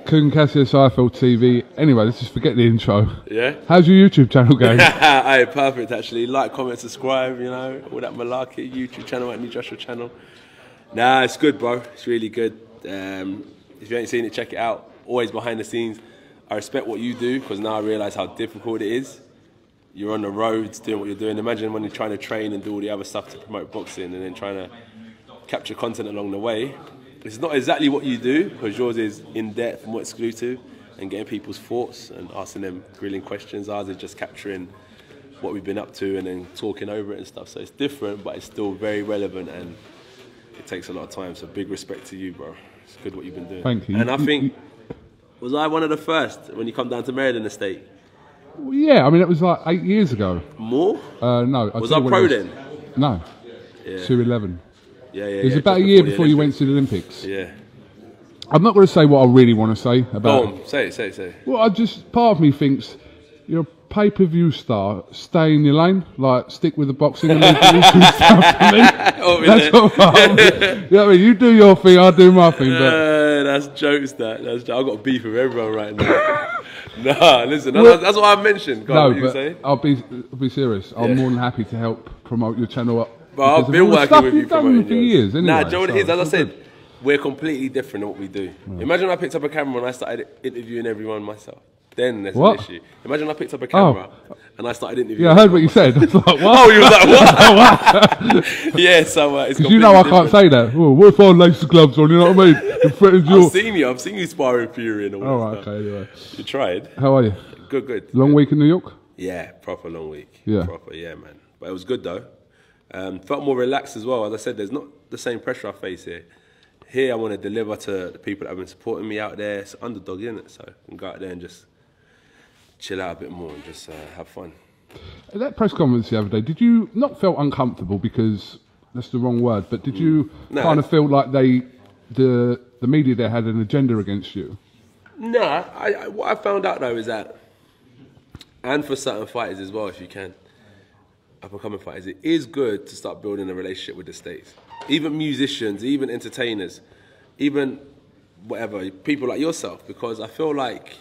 Kun Cassius Eiffel TV. Anyway, let's just forget the intro. Yeah? How's your YouTube channel going? Hey, perfect actually. Like, comment, subscribe, you know, all that malarkey. YouTube channel, at New Joshua channel. Nah, it's good, bro. It's really good. If you ain't seen it, check it out. Always behind the scenes. I respect what you do because now I realise how difficult it is. You're on the roads doing what you're doing. Imagine when you're trying to train and do all the other stuff to promote boxing and then trying to capture content along the way. It's not exactly what you do because yours is in-depth, more exclusive and getting people's thoughts and asking them grilling questions. Ours is just capturing what we've been up to and then talking over it and stuff. So it's different, but it's still very relevant and it takes a lot of time. So big respect to you, bro. It's good what you've been doing. Thank you. And I think, was I one of the first when you come down to Maryland Estate? Well, yeah, I mean, it was like 8 years ago. More? No. Was I pro then? No. Yeah. 211. Yeah. It was about a year before you went to the Olympics. Yeah. I'm not going to say what I really want to say about. Go on, say it. Well, part of me thinks you're a pay-per-view star. Stay in your lane, like stick with the boxing and leave the YouTube stuff to me. Oh, that's what I'm. You know what I mean? You do your thing, I do my thing. But that's jokes. I've got beef with everyone right now. Nah, listen, that's what I mentioned. Go on, what you I'll be serious. I'm more than happy to help promote your channel up. But I've been working with you promoting for years. Anyway, nah, do you know what it is? As I said, we're completely different in what we do. Yeah. Imagine I picked up a camera and I started interviewing everyone myself. Then there's an issue. Imagine I picked up a camera and I started interviewing. Yeah, I heard what you said. I was like, what? Oh, you was like, what? Yeah, so it's you know I can't say that. Oh, what if I lace the gloves on? You know what I mean? I've seen you sparring Fury and all that. Oh, right, okay, anyway. You tried. How are you? Good. Long week in New York? Yeah, proper long week. Yeah. Proper, yeah, man. But it was good though. Felt more relaxed as well. As I said, there's not the same pressure I face here. Here, I want to deliver to the people that have been supporting me out there. It's underdog, isn't it? So I can go out there and just chill out a bit more and just have fun. At that press conference the other day, did you not feel uncomfortable because that's the wrong word, but did you kind of feel like the media there had an agenda against you? No, what I found out though is that, and for certain fighters as well, if you can, up-and-coming fighters, it is good to start building a relationship with the States. Even musicians, even entertainers, even whatever, people like yourself, because I feel like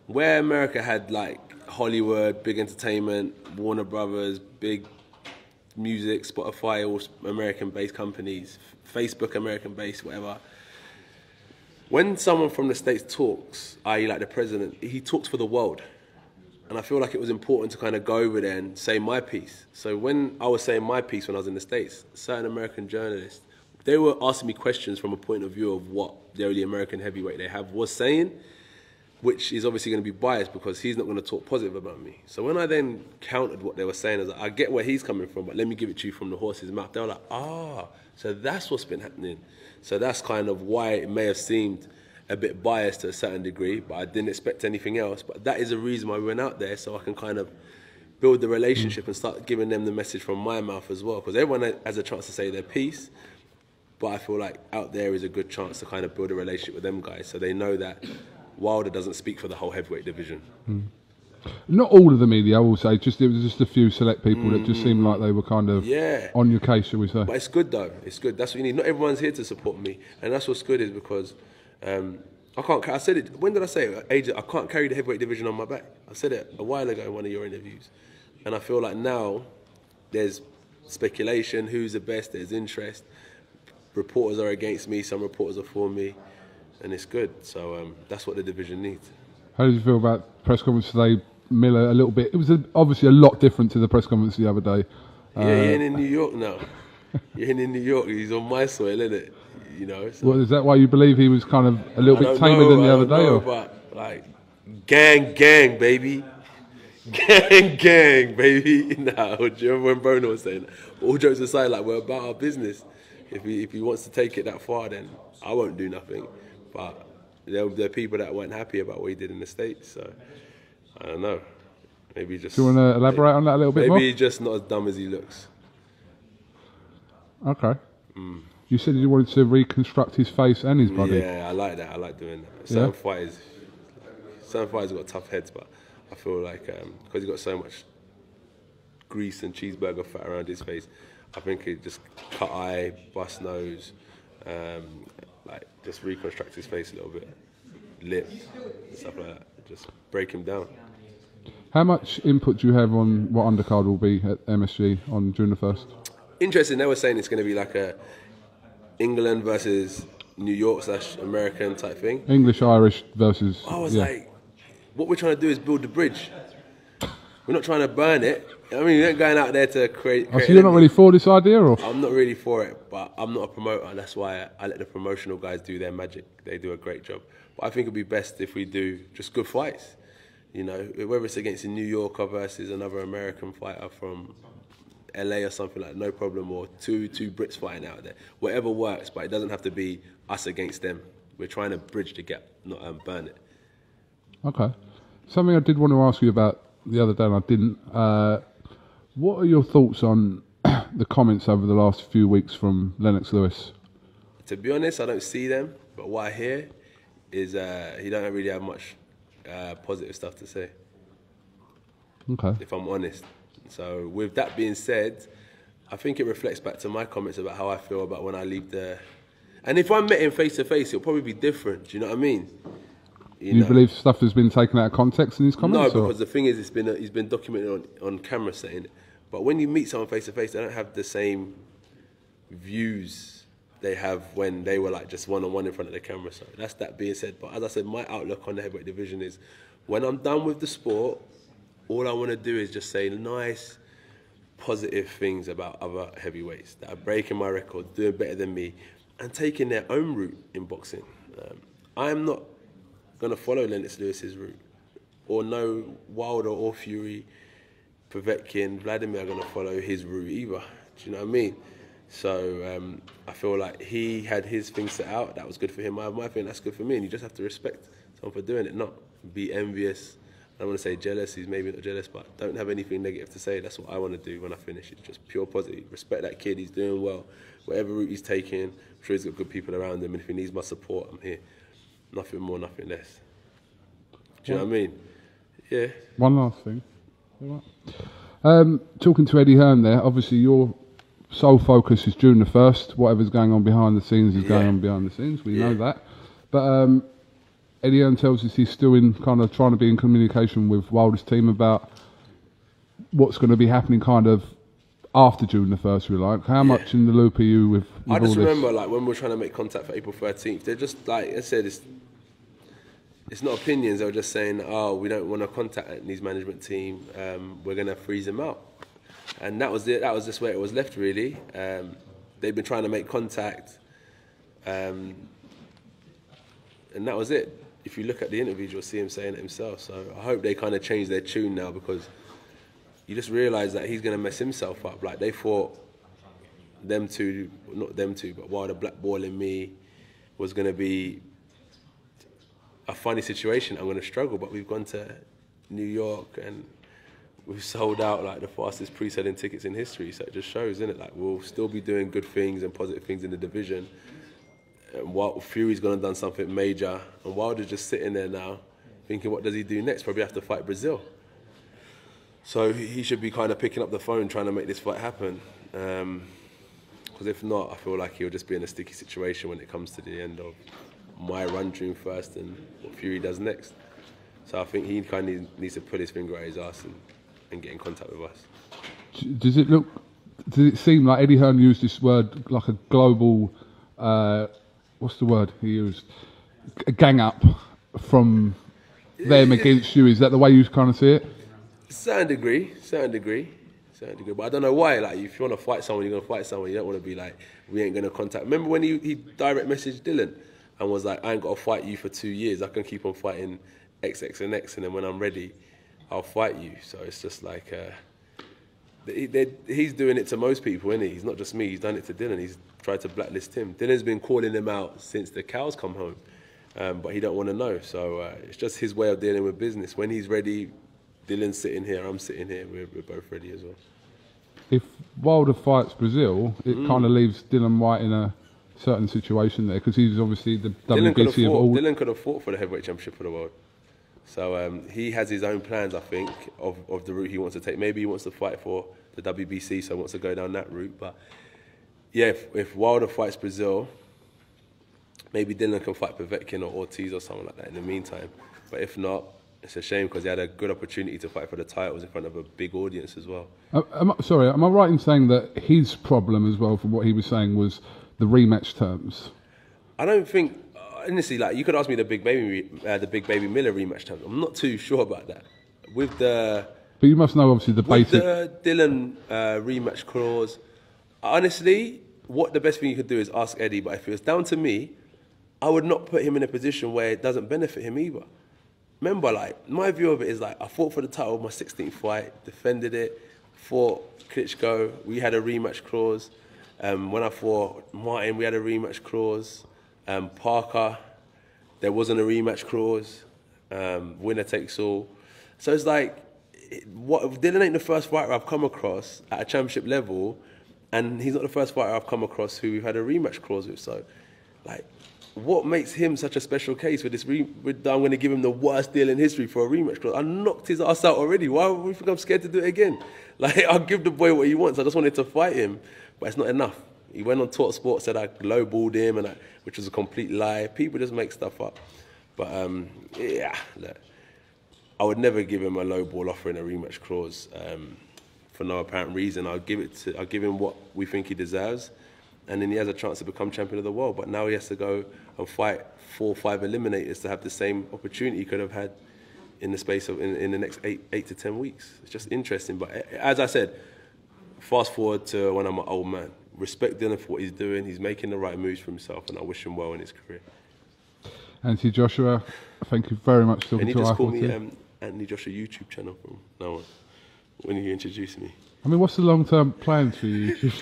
where America had like Hollywood, big entertainment, Warner Brothers, big music, Spotify, all American-based companies, Facebook American-based, whatever. When someone from the States talks, i.e. like the president, he talks for the world. And I feel like it was important to kind of go over there and say my piece. So when I was saying my piece when I was in the States, certain American journalists, they were asking me questions from a point of view of what the only American heavyweight they have was saying, which is obviously going to be biased because he's not going to talk positive about me. So when I then countered what they were saying, I was like, I get where he's coming from, but let me give it to you from the horse's mouth. They were like, so that's what's been happening. So that's kind of why it may have seemed a bit biased to a certain degree, but I didn't expect anything else. But that is the reason why we went out there, so I can kind of build the relationship and start giving them the message from my mouth as well. Because everyone has a chance to say their piece, but I feel like out there is a good chance to kind of build a relationship with them guys, so they know that Wilder doesn't speak for the whole heavyweight division. Not all of the media, I will say. It was just a few select people that just seemed like they were kind of on your case, shall we say. But it's good though. It's good. That's what you need. Not everyone's here to support me, and that's what's good is because I can't. I said it. When did I say it? AJ, I can't carry the heavyweight division on my back. I said it a while ago in one of your interviews, and I feel like now there's speculation. Who's the best? There's interest. Reporters are against me. Some reporters are for me, and it's good. So that's what the division needs. How did you feel about press conference today, Miller? A little bit. It was obviously a lot different to the press conference the other day. Yeah, he ain't in New York now. He ain't in New York. He's on my soil, isn't it? You know. So. Well, is that why you believe he was kind of a little bit tamer than the other day? Or? But like, gang, baby. Gang, baby. Nah, do you remember when Bruno was saying that? All jokes aside, like, we're about our business. If he wants to take it that far, then I won't do nothing. But there are people that weren't happy about what he did in the States, so I don't know. Maybe just. Do you want to elaborate on that a little bit more? Maybe he's just not as dumb as he looks. Okay. You said you wanted to reconstruct his face and his body. Yeah, I like that. I like doing that. Certain fighters have got tough heads, but I feel like because he's got so much grease and cheeseburger fat around his face, I think he just cut eye, bust nose, like just reconstruct his face a little bit. lips, stuff like that. Just break him down. How much input do you have on what undercard will be at MSG on June the 1st? Interesting, they were saying it's going to be like a England versus New York / American type thing. English-Irish versus... I was like, what we're trying to do is build the bridge. We're not trying to burn it. I mean, we ain't going out there to create so you're not really for this idea? Or? I'm not really for it, but I'm not a promoter. That's why I let the promotional guys do their magic. They do a great job. But I think it'd be best if we do just good fights. You know, whether it's against a New Yorker versus another American fighter from LA or something like that, no problem, or two Brits fighting out there. Whatever works, but it doesn't have to be us against them. We're trying to bridge the gap, not burn it. Okay. Something I did want to ask you about the other day and I didn't. What are your thoughts on the comments over the last few weeks from Lennox Lewis? To be honest, I don't see them, but what I hear is he don't really have much positive stuff to say. Okay. If I'm honest. So with that being said, I think it reflects back to my comments about how I feel about when I leave the... And if I met him face to face, it'll probably be different. Do you know what I mean? You believe stuff has been taken out of context in his comments? No, because the thing is, he's been documented on camera saying it. But when you meet someone face to face, they don't have the same views they have when they were like just one-on-one in front of the camera. So that's that being said. But as I said, my outlook on the heavyweight division is when I'm done with the sport, all I want to do is just say nice, positive things about other heavyweights that are breaking my record, doing better than me, and taking their own route in boxing. I'm not going to follow Lennox Lewis's route, or no Wilder or Fury, Povetkin, Vladimir are going to follow his route either. Do you know what I mean? So I feel like he had his thing set out. That was good for him. I have my thing, that's good for me. And you just have to respect someone for doing it, not be envious. I don't want to say jealous, he's maybe not jealous, but don't have anything negative to say. That's what I want to do when I finish. It's just pure positive. Respect that kid, he's doing well. Whatever route he's taking, I'm sure he's got good people around him, and if he needs my support, I'm here. Nothing more, nothing less. Do you know what I mean? Yeah. One last thing. Talking to Eddie Hearn there, obviously your sole focus is June the 1st. Whatever's going on behind the scenes is going on behind the scenes. We know that. But Eddie Hearn tells us he's still in kind of trying to be in communication with Wilder's team about what's going to be happening kind of after June the 1st, we like. How much in the loop are you with I just all remember like when we were trying to make contact for April 13th, they're just like I said, it's not opinions. They were just saying, oh, we don't want to contact Anthony's management team. We're going to freeze him out. And that was it. That was just where it was left, really. They've been trying to make contact. And that was it. If you look at the interviews, you'll see him saying it himself. So I hope they kind of change their tune now, because you just realise that he's going to mess himself up. Like they thought them two, not them two, but Wilder blackballing me was going to be a funny situation. I'm going to struggle, but we've gone to New York and we've sold out like the fastest pre-selling tickets in history. So it just shows, isn't it? Like we'll still be doing good things and positive things in the division. And Fury's gone and done something major, and Wilder's just sitting there now, thinking, what does he do next? Probably have to fight Brazil. So he should be kind of picking up the phone, trying to make this fight happen. Because if not, I feel like he'll just be in a sticky situation when it comes to the end of my run June 1st and what Fury does next. So I think he kind of needs to put his finger at his ass and get in contact with us. Does it seem like Eddie Hearn used this word like a global, what's the word he used? A gang up from them against you. Is that the way you kind of see it? Certain degree. But I don't know why. Like, if you want to fight someone, you're going to fight someone. You don't want to be like, we ain't going to contact. Remember when he direct messaged Dylan and was like, I ain't got to fight you for 2 years. I can keep on fighting X, and X, and then when I'm ready, I'll fight you. So it's just like, he's doing it to most people, isn't he? He's not just me. He's done it to Dylan. He's tried to blacklist him. Dylan's been calling him out since the cows come home, but he don't want to know. So it's just his way of dealing with business. When he's ready, Dylan's sitting here, I'm sitting here. We're both ready as well. If Wilder fights Brazil, it kind of leaves Dylan Whyte in a certain situation there, because he's obviously the WBC of all. Dylan could have fought for the heavyweight championship of the world. So he has his own plans, I think, of the route he wants to take. Maybe he wants to fight for the WBC, so he wants to go down that route. But yeah, if Wilder fights Brazil, maybe Dylan can fight Povetkin or Ortiz or something like that in the meantime. But if not, it's a shame because he had a good opportunity to fight for the titles in front of a big audience as well. Am I right in saying that his problem as well, from what he was saying, was the rematch terms? I don't think, honestly, like you could ask me the Big Baby Miller rematch terms. I'm not too sure about that. But you must know obviously the basic. With the Dylan rematch clause, honestly, what the best thing you could do is ask Eddie. But if it was down to me, I would not put him in a position where it doesn't benefit him either. Remember, like, my view of it is like, I fought for the title of my 16th fight, defended it, fought Klitschko, we had a rematch clause. When I fought Martin, we had a rematch clause. Parker, there wasn't a rematch clause. Winner takes all. So it's like, Dylan ain't the first fighter I've come across at a championship level, and he's not the first fighter I've come across who we've had a rematch clause with. So, like, what makes him such a special case with this? I'm going to give him the worst deal in history for a rematch clause. I knocked his ass out already. Why would we think I'm scared to do it again? Like, I'll give the boy what he wants. I just wanted to fight him, but it's not enough. He went on Talk Sport, said I lowballed him, which was a complete lie. People just make stuff up. But yeah, look, I would never give him a lowball offer in a rematch clause for no apparent reason. I'll give him what we think he deserves, and then he has a chance to become champion of the world. But now he has to go and fight 4 or 5 eliminators to have the same opportunity he could have had in the space of in the next 8 to 10 weeks. It's just interesting. But as I said, fast forward to when I'm an old man. Respect Dylan for what he's doing. He's making the right moves for himself, and I wish him well in his career. Anthony Joshua, thank you very much for talking to us. And you just call me Anthony Joshua YouTube channel from now on when you introduce me. I mean, what's the long-term plans for you?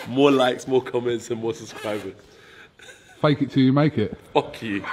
More likes, more comments, and more subscribers. Fake it till you make it. Fuck you.